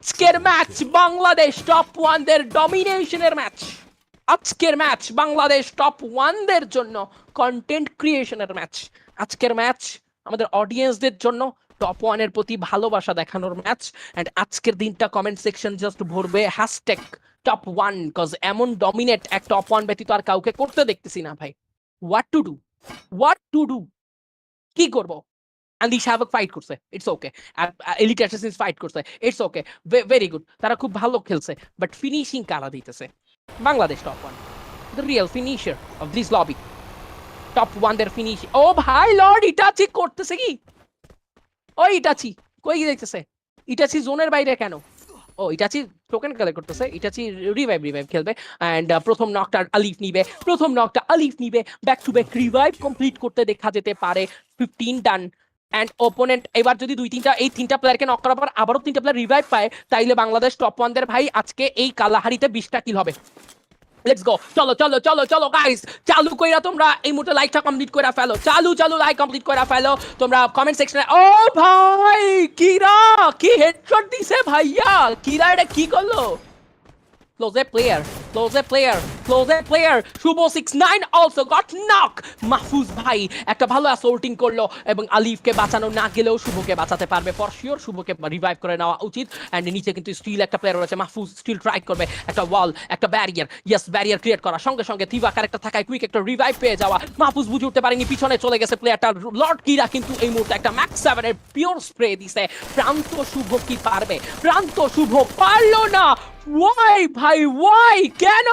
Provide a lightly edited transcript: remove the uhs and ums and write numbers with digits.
আজকের match Bangladesh top ওয়ানদের ডমিনেশনের match. আজকের match Bangladesh top ওয়ানদের জন্য কন্টেন্ট ক্রিয়েশনের ম্যাচ। আজকের ম্যাচ আমাদের অডিয়েন্সদের জন্য টপ ওয়ানের প্রতি ভালোবাসা দেখানোর ম্যাচ। অ্যান্ড আজকের দিনটা কমেন্ট সেকশন জাস্ট ভরবে হ্যাশট্যাগ টপ ওয়ান, কজ এমন ডমিনেট এক টপ ওয়ান ব্যতীত আর কাউকে করতে দেখতেছি না ভাই। হোয়াট টু ডু, কি করবো? আন্দি শাহবাগ ফাইট করছে, it's okay. Elite assassins fight করছে, ইটস ওকে, ভেরি গুড, তারা খুব ভালো খেলছে। বাট ফিনিশিং কারা দিতেছে? Bangladesh top one, the real finisher of this lobby. Top one দের ফিনিশ। ও ভাই লর্ড ইটাচি করতেছে কি? ওই ইটাচি কই দেখতেছে? ইটাচি জোনের বাইরে কেন? ও ইটাচি টোকেন কালেক্ট করতেছে। ইটাচি রিভাইভ খেলবে। অ্যান্ড প্রথম নকটা আলিফ নিবে। Back to back revive complete করতে দেখা যেতে পারে। 15 ডান। অ্যান্ড ওপোনেন্ট এবার যদি এই তিনটা প্লেয়ারকে নক করার পর আবারও তিনটা প্লেয়ার রিভাইভ পায়, তাইলে বাংলাদেশ টপ ওয়ানদের ভাই আজকে এই কালাহারিতে 20টা কিল হবে। লেটস গো, চলো গাইস, চালু কইরা তোমরা এই মুহূর্তে লাইকটা কমপ্লিট কইরা ফেলো। চালু লাইক কমপ্লিট কইরা ফেলো তোমরা কমেন্ট সেকশনে। ও ভাই কিরা কি হেডশট দিছে ভাইয়া! কিরা এটা কি করলো? Close player. Shubo 69 also got knock. Mahfuz ভাই একটা ভালো অ্যাসল্টিং করলো এবং আলিফকে বাঁচানো না গেলেও শুভকে বাঁচাতে পারবে ফর শিওর। শুভকে রিভাইভ করে নেওয়া উচিত। অ্যান্ড নিচে কিন্তু স্টিল একটা প্লেয়ার রয়েছে। মাহফুজ স্টিল ট্রাই করবে একটা ওয়াল, একটা ব্যারিয়ার। ইয়েস, ব্যারিয়ার ক্রিয়েট করা সঙ্গে সঙ্গে থিভা ক্যারেক্টার থাকায় কুইক একটা রিভাইভ পেয়ে যাওয়া। মাহফুজ বুঝে উঠতে পারেনি, পিছনে চলে গেছে প্লেয়ারটা। লর্ড কিরা কিন্তু এই মুহূর্তে একটা ম্যাক্স 7 এর পিওর স্প্রে দিছে। প্রান্ত শুভ কি পারবে? প্রান্ত শুভ পারলো না। ওয়াই ভাই, ওয়াই, কেন?